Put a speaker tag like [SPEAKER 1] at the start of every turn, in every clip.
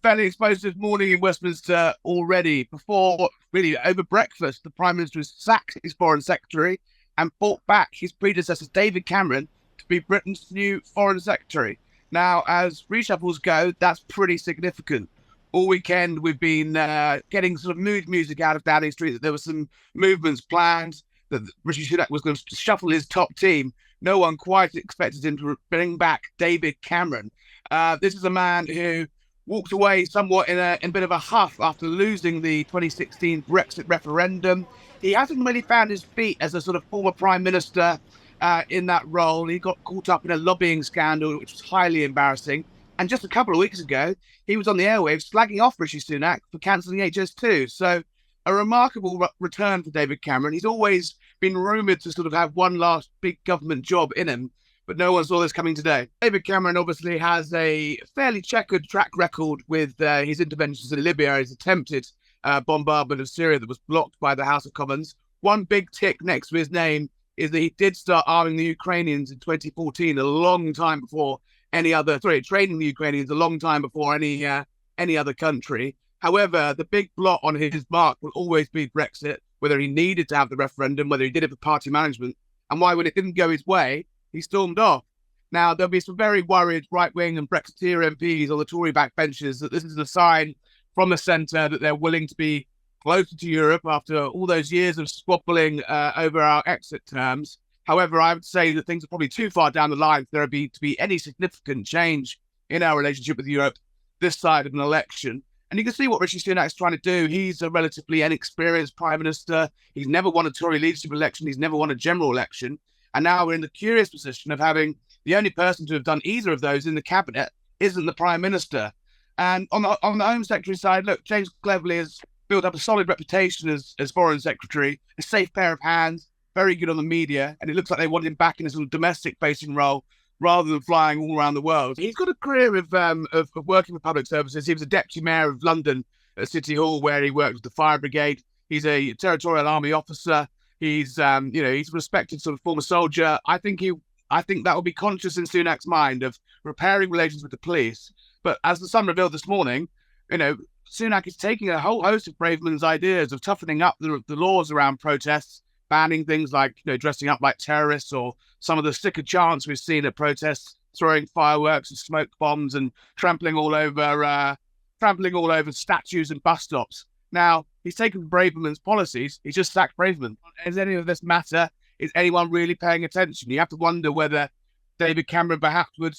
[SPEAKER 1] Fairly explosive morning in Westminster already. Before, really, over breakfast, the Prime Minister has sacked his Foreign Secretary and brought back his predecessor, David Cameron, to be Britain's new Foreign Secretary. Now, as reshuffles go, that's pretty significant. All weekend, we've been getting sort of mood music out of Downing Street that there were some movements planned, that Rishi Sunak was going to shuffle his top team. No one quite expected him to bring back David Cameron. This is a man who walked away somewhat in a bit of a huff after losing the 2016 Brexit referendum. He hasn't really found his feet as a sort of former prime minister in that role. He got caught up in a lobbying scandal, which was highly embarrassing. And just a couple of weeks ago, he was on the airwaves slagging off Rishi Sunak for cancelling HS2. So a remarkable return for David Cameron. He's always been rumoured to sort of have one last big government job in him, but no one saw this coming today. David Cameron obviously has a fairly checkered track record with his interventions in Libya, his attempted bombardment of Syria that was blocked by the House of Commons. One big tick next to his name is that he did start arming the Ukrainians in 2014, a long time before training the Ukrainians a long time before any other country. However, the big blot on his mark will always be Brexit, whether he needed to have the referendum, whether he did it for party management, and why, when it didn't go his way, he stormed off. Now, there'll be some very worried right-wing and Brexiteer MPs on the Tory backbenches that this is a sign from the centre that they're willing to be closer to Europe after all those years of squabbling over our exit terms. However, I would say that things are probably too far down the line for there to be any significant change in our relationship with Europe this side of an election. And you can see what Rishi Sunak is trying to do. He's a relatively inexperienced prime minister. He's never won a Tory leadership election. He's never won a general election. And now we're in the curious position of having the only person to have done either of those in the cabinet isn't the prime minister. And on the Home Secretary side, look, James Cleverly has built up a solid reputation as foreign secretary, a safe pair of hands, very good on the media, and it looks like they want him back in a sort of domestic-facing role rather than flying all around the world. He's got a career of working for public services. He was a deputy mayor of London at City Hall, where he worked with the fire brigade. He's a territorial army officer. He's he's a respected sort of former soldier. I think that will be conscious in Sunak's mind of repairing relations with the police. But as the Sun revealed this morning, Sunak is taking a whole host of Braverman's ideas of toughening up the laws around protests, banning things like dressing up like terrorists, or some of the sticker chants we've seen at protests, throwing fireworks and smoke bombs and trampling all over statues and bus stops. Now, he's taken Braverman's policies. He's just sacked Braverman. Does any of this matter? Is anyone really paying attention? You have to wonder whether David Cameron perhaps would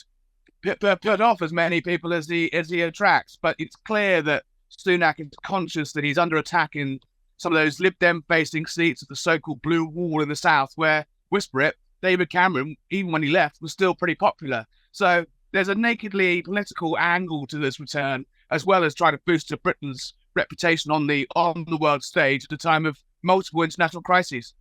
[SPEAKER 1] put off as many people as he attracts. But it's clear that Sunak is conscious that he's under attack in some of those Lib Dem facing seats of the so-called blue wall in the south, where, whisper it, David Cameron, even when he left, was still pretty popular. So there's a nakedly political angle to this return, as well as trying to boost Britain's reputation on the world stage at a time of multiple international crises.